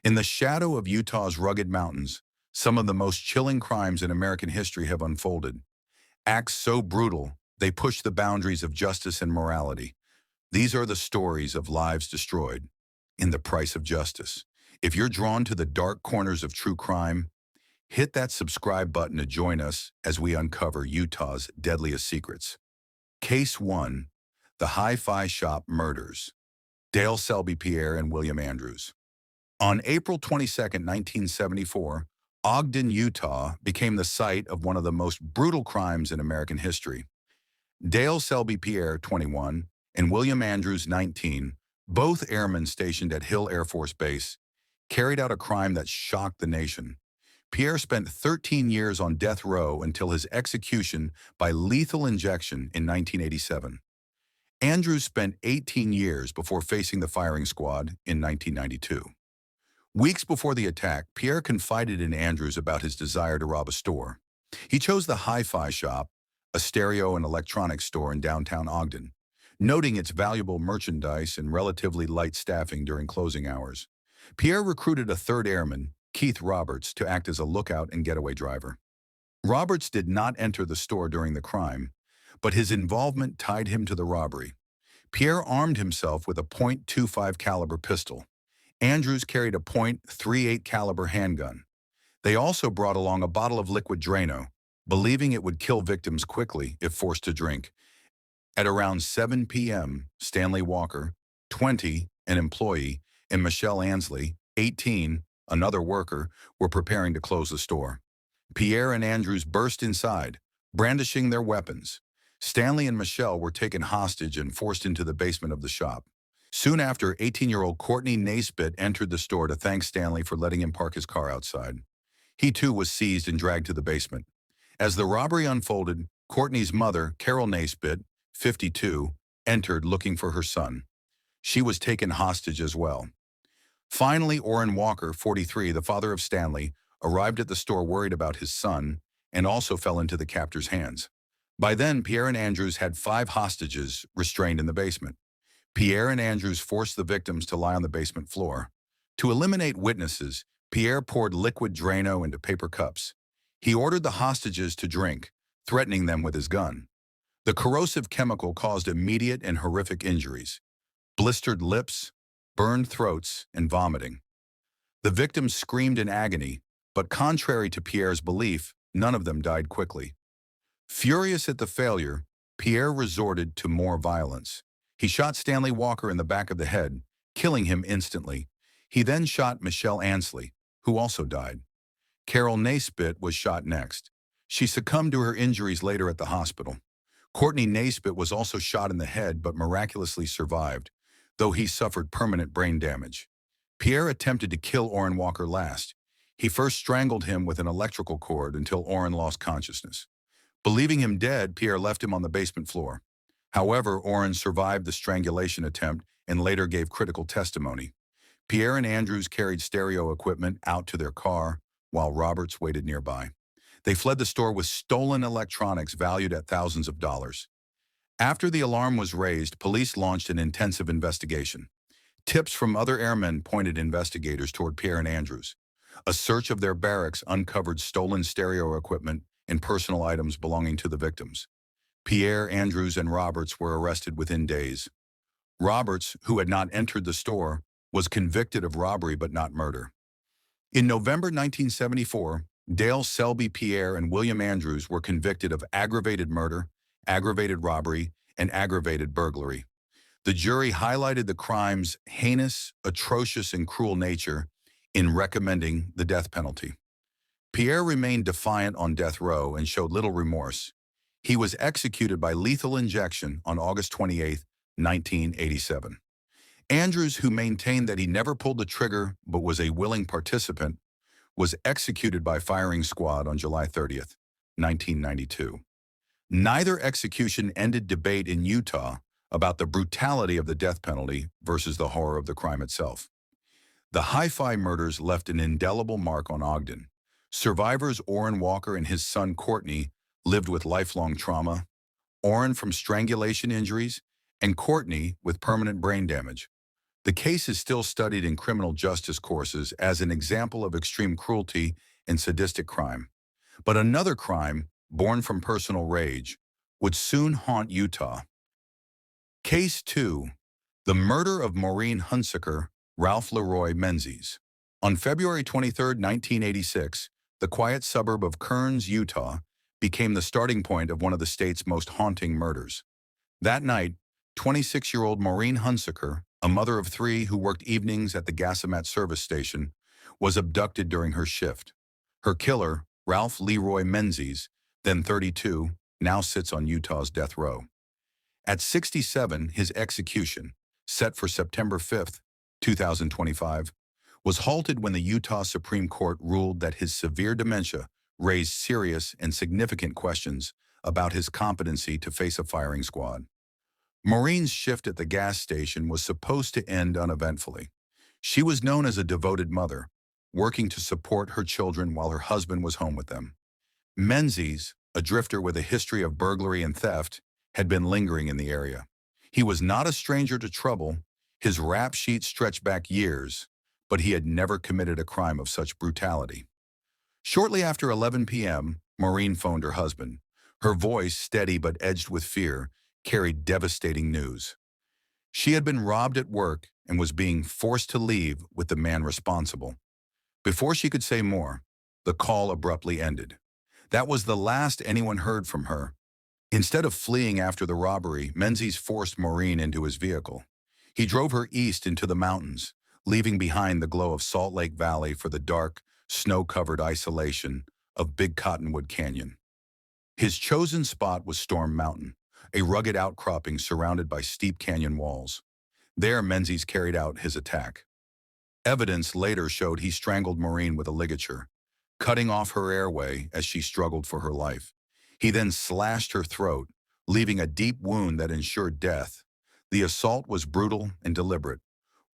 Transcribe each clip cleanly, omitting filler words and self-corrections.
In the shadow of Utah's rugged mountains, some of the most chilling crimes in American history have unfolded. Acts so brutal, they push the boundaries of justice and morality. These are the stories of lives destroyed in the price of justice. If you're drawn to the dark corners of true crime, hit that subscribe button to join us as we uncover Utah's deadliest secrets. Case 1. The Hi-Fi Shop Murders. Dale Selby Pierre and William Andrews. On April 22, 1974, Ogden, Utah became the site of one of the most brutal crimes in American history. Dale Selby Pierre, 21, and William Andrews, 19, both airmen stationed at Hill Air Force Base, carried out a crime that shocked the nation. Pierre spent 13 years on death row until his execution by lethal injection in 1987. Andrews spent 18 years before facing the firing squad in 1992. Weeks before the attack, Pierre confided in Andrews about his desire to rob a store. He chose the Hi-Fi Shop, a stereo and electronics store in downtown Ogden, noting its valuable merchandise and relatively light staffing during closing hours. Pierre recruited a third airman, Keith Roberts, to act as a lookout and getaway driver. Roberts did not enter the store during the crime, but his involvement tied him to the robbery. Pierre armed himself with a .25 caliber pistol. Andrews carried a .38 caliber handgun. They also brought along a bottle of liquid Drano, believing it would kill victims quickly if forced to drink. At around 7 p.m., Stanley Walker, 20, an employee, and Michelle Ansley, 18, another worker, were preparing to close the store. Pierre and Andrews burst inside, brandishing their weapons. Stanley and Michelle were taken hostage and forced into the basement of the shop. Soon after, 18-year-old Courtney Naisbitt entered the store to thank Stanley for letting him park his car outside. He too was seized and dragged to the basement. As the robbery unfolded, Courtney's mother, Carol Naisbitt, 52, entered looking for her son. She was taken hostage as well. Finally, Orrin Walker, 43, the father of Stanley, arrived at the store worried about his son and also fell into the captor's hands. By then, Pierre and Andrews had 5 hostages restrained in the basement. Pierre and Andrews forced the victims to lie on the basement floor. To eliminate witnesses, Pierre poured liquid Drano into paper cups. He ordered the hostages to drink, threatening them with his gun. The corrosive chemical caused immediate and horrific injuries: blistered lips, burned throats, and vomiting. The victims screamed in agony, but contrary to Pierre's belief, none of them died quickly. Furious at the failure, Pierre resorted to more violence. He shot Stanley Walker in the back of the head, killing him instantly. He then shot Michelle Ansley, who also died. Carol Naisbitt was shot next. She succumbed to her injuries later at the hospital. Courtney Naisbitt was also shot in the head but miraculously survived, though he suffered permanent brain damage. Pierre attempted to kill Orrin Walker last. He first strangled him with an electrical cord until Orrin lost consciousness. Believing him dead, Pierre left him on the basement floor. However, Orrin survived the strangulation attempt and later gave critical testimony. Pierre and Andrews carried stereo equipment out to their car, while Roberts waited nearby. They fled the store with stolen electronics valued at thousands of dollars. After the alarm was raised, police launched an intensive investigation. Tips from other airmen pointed investigators toward Pierre and Andrews. A search of their barracks uncovered stolen stereo equipment and personal items belonging to the victims. Pierre, Andrews, and Roberts were arrested within days. Roberts, who had not entered the store, was convicted of robbery but not murder. In November 1974, Dale Selby Pierre and William Andrews were convicted of aggravated murder, aggravated robbery, and aggravated burglary. The jury highlighted the crime's heinous, atrocious, and cruel nature in recommending the death penalty. Pierre remained defiant on death row and showed little remorse. He was executed by lethal injection on August 28, 1987. Andrews, who maintained that he never pulled the trigger but was a willing participant, was executed by firing squad on July 30, 1992. Neither execution ended debate in Utah about the brutality of the death penalty versus the horror of the crime itself. The Hi-Fi murders left an indelible mark on Ogden. Survivors Orrin Walker and his son Courtney lived with lifelong trauma, Orrin from strangulation injuries, and Courtney with permanent brain damage. The case is still studied in criminal justice courses as an example of extreme cruelty and sadistic crime. But another crime, born from personal rage, would soon haunt Utah. Case 2. The murder of Maurine Hunsaker, Ralph Leroy Menzies. On February 23, 1986, the quiet suburb of Kearns, Utah, became the starting point of one of the state's most haunting murders. That night, 26-year-old Maurine Hunsaker, a mother of three who worked evenings at the Gasomat service station, was abducted during her shift. Her killer, Ralph Leroy Menzies, then 32, now sits on Utah's death row. At 67, his execution, set for September 5, 2025, was halted when the Utah Supreme Court ruled that his severe dementia raised serious and significant questions about his competency to face a firing squad. Maurine's shift at the gas station was supposed to end uneventfully. She was known as a devoted mother, working to support her children while her husband was home with them. Menzies, a drifter with a history of burglary and theft, had been lingering in the area. He was not a stranger to trouble. His rap sheet stretched back years, but he had never committed a crime of such brutality. Shortly after 11 p.m., Maurine phoned her husband. Her voice, steady but edged with fear, carried devastating news. She had been robbed at work and was being forced to leave with the man responsible. Before she could say more, the call abruptly ended. That was the last anyone heard from her. Instead of fleeing after the robbery, Menzies forced Maurine into his vehicle. He drove her east into the mountains, leaving behind the glow of Salt Lake Valley for the dark, snow-covered isolation of Big Cottonwood Canyon. His chosen spot was Storm Mountain, a rugged outcropping surrounded by steep canyon walls. There, Menzies carried out his attack. Evidence later showed he strangled Maurine with a ligature, cutting off her airway as she struggled for her life. He then slashed her throat, leaving a deep wound that ensured death. The assault was brutal and deliberate.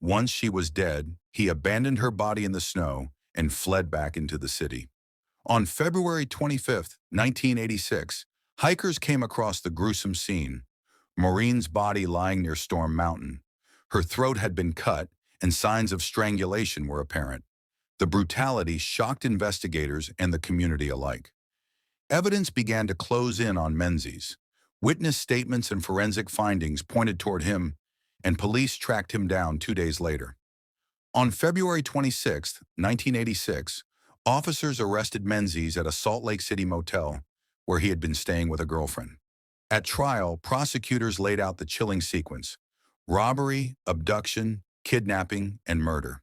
Once she was dead, he abandoned her body in the snow and fled back into the city. On February 25, 1986, hikers came across the gruesome scene. Maurine's body lying near Storm Mountain. Her throat had been cut, and signs of strangulation were apparent. The brutality shocked investigators and the community alike. Evidence began to close in on Menzies. Witness statements and forensic findings pointed toward him, and police tracked him down 2 days later. On February 26, 1986, officers arrested Menzies at a Salt Lake City motel where he had been staying with a girlfriend. At trial, prosecutors laid out the chilling sequence: robbery, abduction, kidnapping, and murder.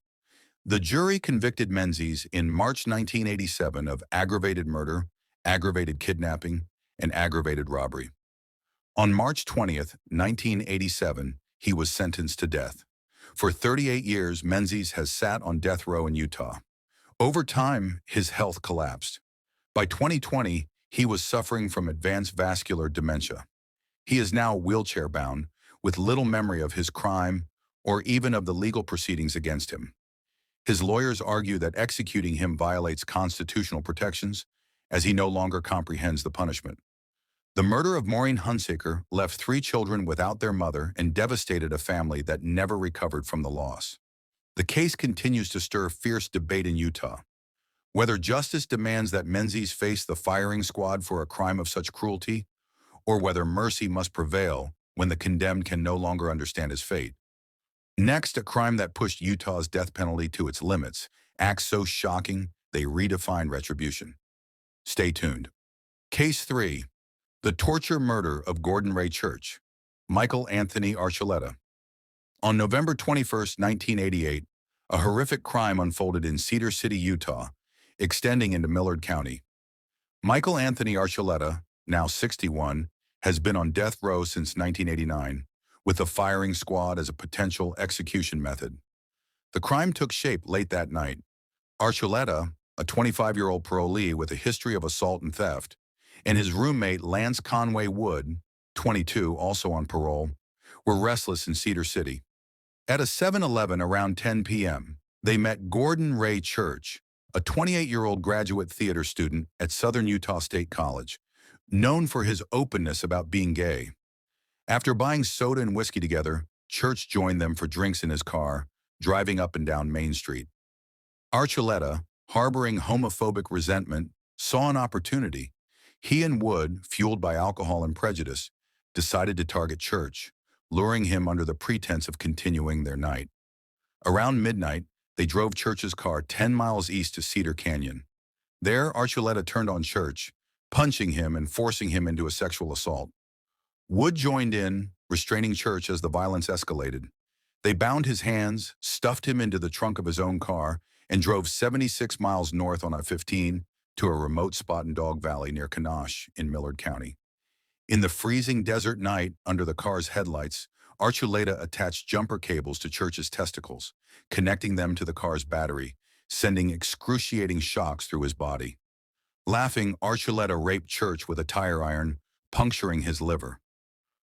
The jury convicted Menzies in March 1987 of aggravated murder, aggravated kidnapping, and aggravated robbery. On March 20, 1987, he was sentenced to death. For 38 years, Menzies has sat on death row in Utah. Over time, his health collapsed. By 2020, he was suffering from advanced vascular dementia. He is now wheelchair-bound, with little memory of his crime or even of the legal proceedings against him. His lawyers argue that executing him violates constitutional protections, as he no longer comprehends the punishment. The murder of Maurine Hunsaker left 3 children without their mother and devastated a family that never recovered from the loss. The case continues to stir fierce debate in Utah. Whether justice demands that Menzies face the firing squad for a crime of such cruelty, or whether mercy must prevail when the condemned can no longer understand his fate. Next, a crime that pushed Utah's death penalty to its limits, acts so shocking they redefined retribution. Stay tuned. Case 3. The torture murder of Gordon Ray Church, Michael Anthony Archuleta. On November 21, 1988, a horrific crime unfolded in Cedar City, Utah, extending into Millard County. Michael Anthony Archuleta, now 61, has been on death row since 1989, with the firing squad as a potential execution method. The crime took shape late that night. Archuleta, a 25-year-old parolee with a history of assault and theft, and his roommate Lance Conway Wood, 22, also on parole, were restless in Cedar City. At a 7-Eleven around 10 p.m., they met Gordon Ray Church, a 28-year-old graduate theater student at Southern Utah State College, known for his openness about being gay. After buying soda and whiskey together, Church joined them for drinks in his car, driving up and down Main Street. Archuleta, harboring homophobic resentment, saw an opportunity. He and Wood, fueled by alcohol and prejudice, decided to target Church, luring him under the pretense of continuing their night. Around midnight, they drove Church's car 10 miles east to Cedar Canyon. There, Archuleta turned on Church, punching him and forcing him into a sexual assault. Wood joined in, restraining Church as the violence escalated. They bound his hands, stuffed him into the trunk of his own car, and drove 76 miles north on I-15 to a remote spot in Dog Valley near Kanash in Millard County. In the freezing desert night, under the car's headlights, Archuleta attached jumper cables to Church's testicles, connecting them to the car's battery, sending excruciating shocks through his body. Laughing, Archuleta raped Church with a tire iron, puncturing his liver.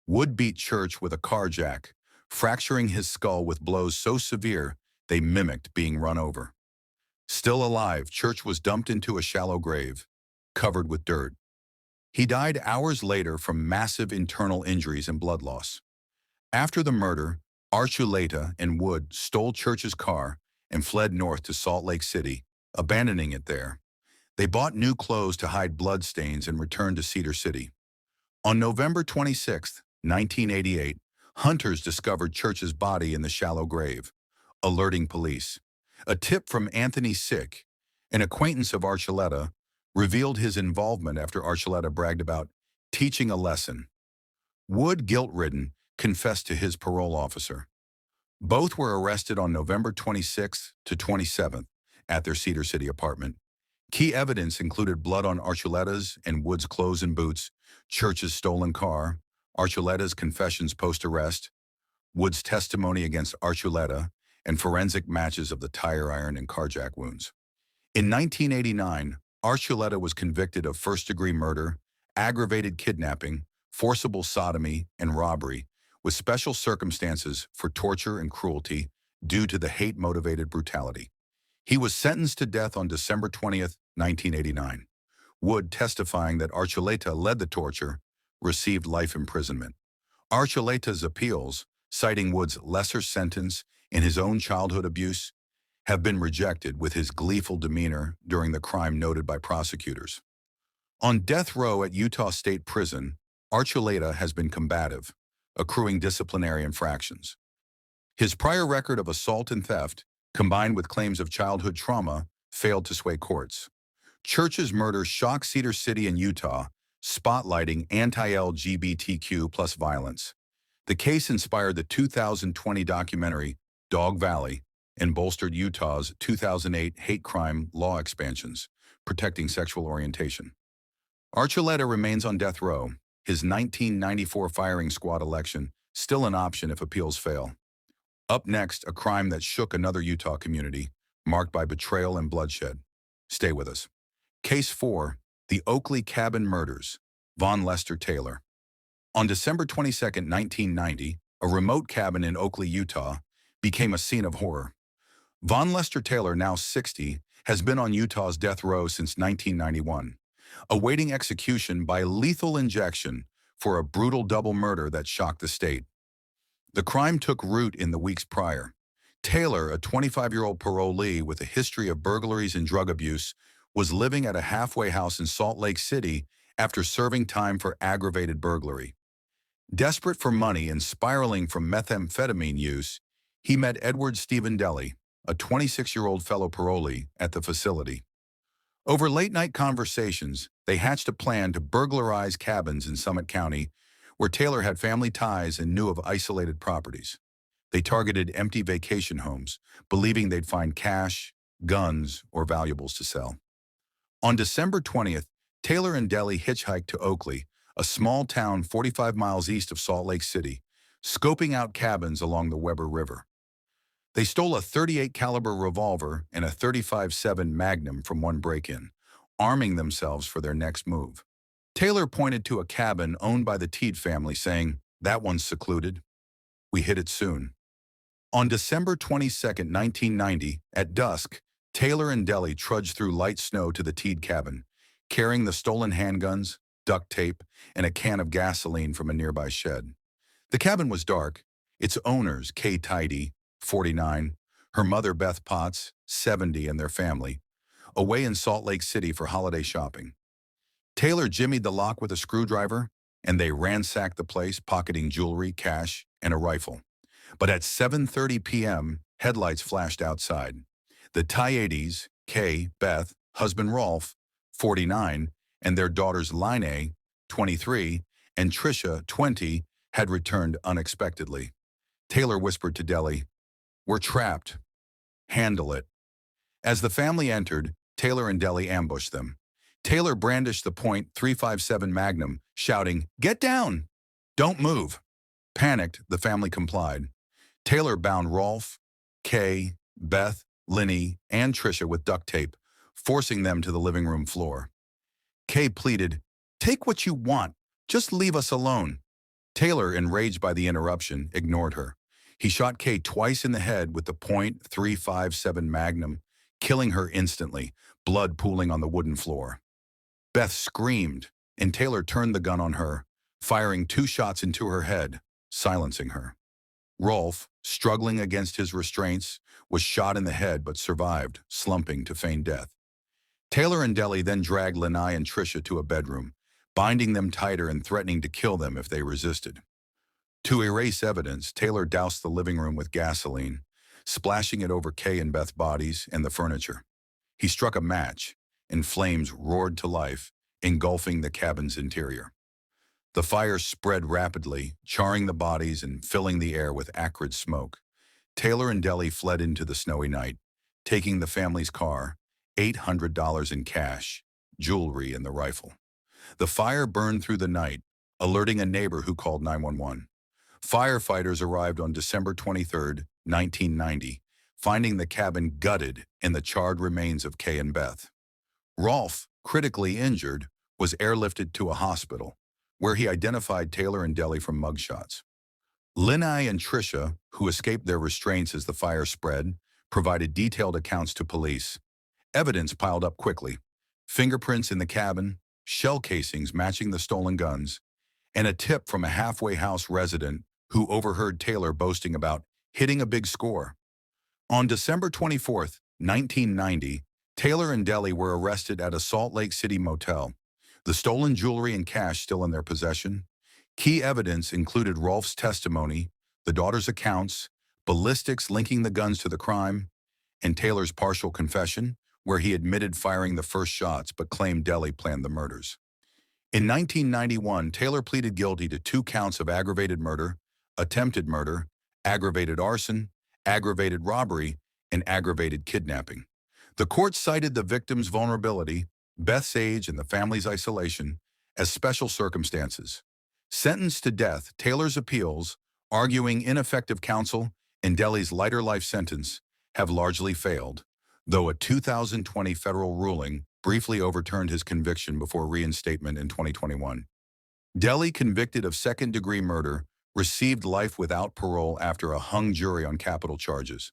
Wood beat Church with a car jack, fracturing his skull with blows so severe they mimicked being run over. Still alive, Church was dumped into a shallow grave, covered with dirt. He died hours later from massive internal injuries and blood loss. After the murder, Archuleta and Wood stole Church's car and fled north to Salt Lake City, abandoning it there. They bought new clothes to hide bloodstains and returned to Cedar City. On November 26, 1988, hunters discovered Church's body in the shallow grave, alerting police. A tip from Anthony Sick, an acquaintance of Archuleta, revealed his involvement after Archuleta bragged about teaching a lesson. Wood, guilt-ridden, confessed to his parole officer. Both were arrested on November 26th to 27th at their Cedar City apartment. Key evidence included blood on Archuleta's and Wood's clothes and boots, Church's stolen car, Archuleta's confessions post-arrest, Wood's testimony against Archuleta, and forensic matches of the tire iron and carjack wounds. In 1989, Archuleta was convicted of first-degree murder, aggravated kidnapping, forcible sodomy, and robbery, with special circumstances for torture and cruelty due to the hate-motivated brutality. He was sentenced to death on December 20th, 1989. Wood, testifying that Archuleta led the torture, received life imprisonment. Archuleta's appeals, citing Wood's lesser sentence and his own childhood abuse, have been rejected with his gleeful demeanor during the crime noted by prosecutors. On death row at Utah State Prison, Archuleta has been combative, accruing disciplinary infractions. His prior record of assault and theft, combined with claims of childhood trauma, failed to sway courts. Church's murder shocked Cedar City and Utah, spotlighting anti-LGBTQ+ violence. The case inspired the 2020 documentary Dog Valley and bolstered Utah's 2008 hate crime law expansions, protecting sexual orientation. Archuleta remains on death row, his 1994 firing squad election still an option if appeals fail. Up next, a crime that shook another Utah community, marked by betrayal and bloodshed. Stay with us. Case 4, the Oakley Cabin Murders, Von Lester Taylor. On December 22, 1990, a remote cabin in Oakley, Utah, became a scene of horror. Von Lester Taylor, now 60, has been on Utah's death row since 1991, awaiting execution by lethal injection for a brutal double murder that shocked the state. The crime took root in the weeks prior. Taylor, a 25-year-old parolee with a history of burglaries and drug abuse, was living at a halfway house in Salt Lake City after serving time for aggravated burglary. Desperate for money and spiraling from methamphetamine use, he met Edward Stephen Deli, a 26-year-old fellow parolee, at the facility. Over late-night conversations, they hatched a plan to burglarize cabins in Summit County, where Taylor had family ties and knew of isolated properties. They targeted empty vacation homes, believing they'd find cash, guns, or valuables to sell. On December 20th, Taylor and Deli hitchhiked to Oakley, a small town 45 miles east of Salt Lake City, scoping out cabins along the Weber River. They stole a .38 caliber revolver and a .35-7 Magnum from one break-in, arming themselves for their next move. Taylor pointed to a cabin owned by the Teed family, saying, "That one's secluded. We hit it soon." On December 22, 1990, at dusk, Taylor and Deli trudged through light snow to the Teed cabin, carrying the stolen handguns, duct tape, and a can of gasoline from a nearby shed. The cabin was dark, Its owners, Kay Tidy, 49, her mother Beth Potts, 70, and their family, away in Salt Lake City for holiday shopping. Taylor jimmied the lock with a screwdriver, and they ransacked the place, pocketing jewelry, cash, and a rifle. But at 7:30 p.m., headlights flashed outside. The Tiades, Kay, Beth, husband Rolf, 49, and their daughters Line, 23, and Tricia, 20, had returned unexpectedly. Taylor whispered to Deli, "We're trapped. Handle it." As the family entered, Taylor and Deli ambushed them. Taylor brandished the .357 Magnum, shouting, "Get down! Don't move!" Panicked, the family complied. Taylor bound Rolf, Kay, Beth, Linny, and Tricia with duct tape, forcing them to the living room floor. Kay pleaded, "Take what you want. Just leave us alone." Taylor, enraged by the interruption, ignored her. He shot Kay twice in the head with the .357 Magnum, killing her instantly, blood pooling on the wooden floor. Beth screamed, and Taylor turned the gun on her, firing 2 shots into her head, silencing her. Rolf, struggling against his restraints, was shot in the head but survived, slumping to feign death. Taylor and Deli then dragged Lanai and Tricia to a bedroom, binding them tighter and threatening to kill them if they resisted. To erase evidence, Taylor doused the living room with gasoline, splashing it over Kay and Beth's bodies and the furniture. He struck a match, and flames roared to life, engulfing the cabin's interior. The fire spread rapidly, charring the bodies and filling the air with acrid smoke. Taylor and Deli fled into the snowy night, taking the family's car, $800 in cash, jewelry, and the rifle. The fire burned through the night, alerting a neighbor who called 911. Firefighters arrived on December 23, 1990, finding the cabin gutted and the charred remains of Kay and Beth. Rolf, critically injured, was airlifted to a hospital, where he identified Taylor and Deli from mugshots. Linai and Tricia, who escaped their restraints as the fire spread, provided detailed accounts to police. Evidence piled up quickly: fingerprints in the cabin, shell casings matching the stolen guns, and a tip from a halfway house resident who overheard Taylor boasting about hitting a big score. On December 24, 1990, Taylor and Deli were arrested at a Salt Lake City motel, the stolen jewelry and cash still in their possession. Key evidence included Rolf's testimony, the daughter's accounts, ballistics linking the guns to the crime, and Taylor's partial confession, where he admitted firing the first shots but claimed Deli planned the murders. In 1991, Taylor pleaded guilty to 2 counts of aggravated murder, attempted murder, aggravated arson, aggravated robbery, and aggravated kidnapping. The court cited the victim's vulnerability, Beth's age, and the family's isolation as special circumstances. Sentenced to death, Taylor's appeals, arguing ineffective counsel, and Deli's lighter life sentence have largely failed, though a 2020 federal ruling briefly overturned his conviction before reinstatement in 2021. Deli, convicted of second-degree murder, received life without parole after a hung jury on capital charges.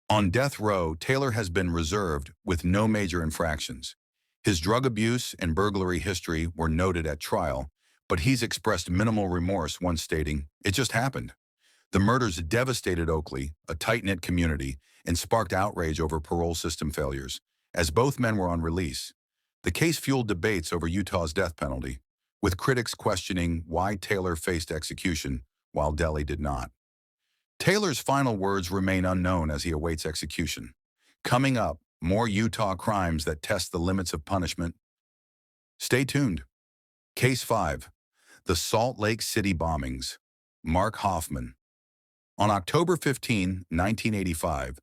On death row, Taylor has been reserved with no major infractions. His drug abuse and burglary history were noted at trial, but he's expressed minimal remorse, once stating, "It just happened." The murders devastated Oakley, a tight-knit community, and sparked outrage over parole system failures. As both men were on release, the case fueled debates over Utah's death penalty, with critics questioning why Taylor faced execution while Deli did not. Taylor's final words remain unknown as he awaits execution. Coming up, more Utah crimes that test the limits of punishment. Stay tuned. Case 5. The Salt Lake City Bombings. Mark Hofmann. On October 15, 1985,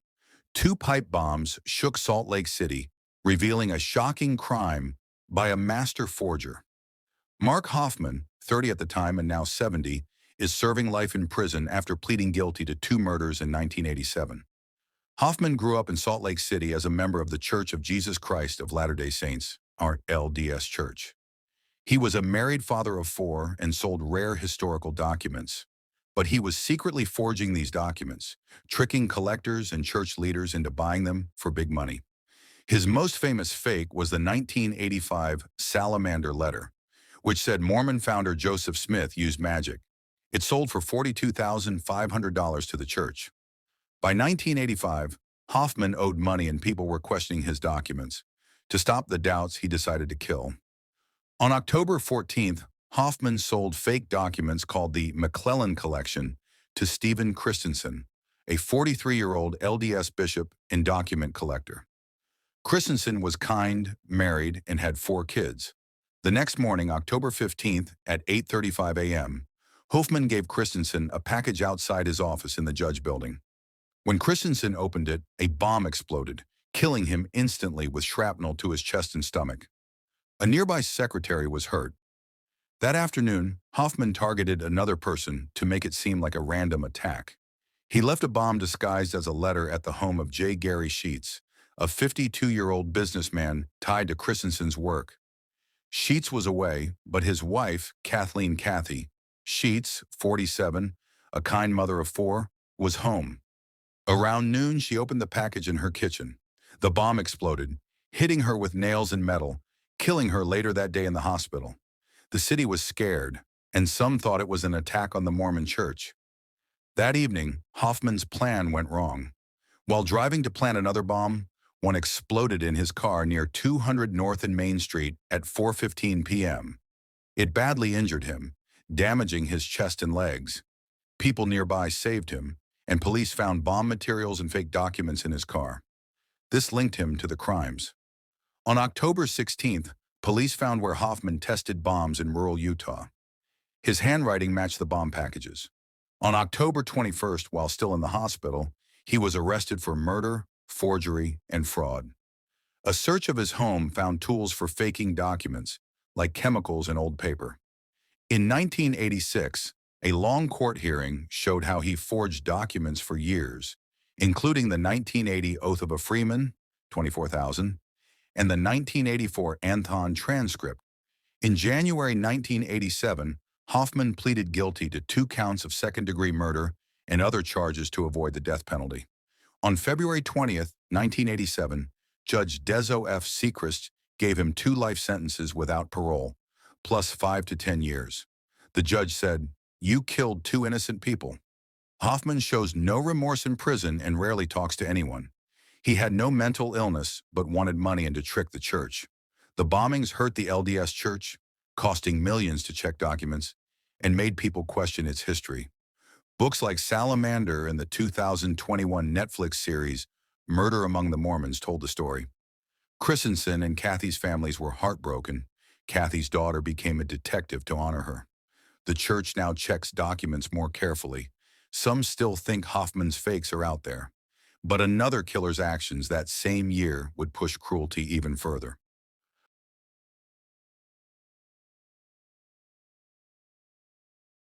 2 pipe bombs shook Salt Lake City, revealing a shocking crime by a master forger. Mark Hofmann, 30 at the time and now 70, is serving life in prison after pleading guilty to 2 murders in 1987. Hofmann grew up in Salt Lake City as a member of the Church of Jesus Christ of Latter-day Saints, or LDS Church. He was a married father of 4 and sold rare historical documents. But he was secretly forging these documents, tricking collectors and church leaders into buying them for big money. His most famous fake was the 1985 Salamander letter, which said Mormon founder Joseph Smith used magic. It sold for $42,500 to the church. By 1985, Hofmann owed money and people were questioning his documents. To stop the doubts, he decided to kill. On October 14th, Hofmann sold fake documents called the McClellan Collection to Stephen Christensen, a 43-year-old LDS bishop and document collector. Christensen was kind, married, and had 4 kids. The next morning, October 15th, at 8:35 a.m., Hofmann gave Christensen a package outside his office in the Judge Building. When Christensen opened it, a bomb exploded, killing him instantly with shrapnel to his chest and stomach. A nearby secretary was hurt. That afternoon, Hofmann targeted another person to make it seem like a random attack. He left a bomb disguised as a letter at the home of J. Gary Sheets, a 52-year-old businessman tied to Christensen's work. Sheets was away, but his wife, Kathleen Cathy Sheets, 47, a kind mother of 4, was home. Around noon, she opened the package in her kitchen. The bomb exploded, hitting her with nails and metal, killing her later that day in the hospital. The city was scared, and some thought it was an attack on the Mormon church. That evening, Hofmann's plan went wrong. While driving to plant another bomb, one exploded in his car near 200 North and Main Street at 4:15 p.m. It badly injured him, damaging his chest and legs. People nearby saved him, and police found bomb materials and fake documents in his car. This linked him to the crimes. On October 16th, police found where Hofmann tested bombs in rural Utah. His handwriting matched the bomb packages. On October 21st, while still in the hospital, he was arrested for murder, forgery, and fraud. A search of his home found tools for faking documents, like chemicals and old paper. In 1986, a long court hearing showed how he forged documents for years, including the 1980 Oath of a Freeman, 24,000, and the 1984 Anthon transcript. In January 1987, Hofmann pleaded guilty to 2 counts of second-degree murder and other charges to avoid the death penalty. On February 20th, 1987, Judge Dezo F. Sechrist gave him 2 life sentences without parole, plus 5 to 10 years. The judge said, "You killed 2 innocent people." Hofmann shows no remorse in prison and rarely talks to anyone. He had no mental illness, but wanted money and to trick the church. The bombings hurt the LDS church, costing millions to check documents, and made people question its history. Books like Salamander and the 2021 Netflix series Murder Among the Mormons told the story. Christensen and Kathy's families were heartbroken. Kathy's daughter became a detective to honor her. The church now checks documents more carefully. Some still think Hofmann's fakes are out there. But another killer's actions that same year would push cruelty even further.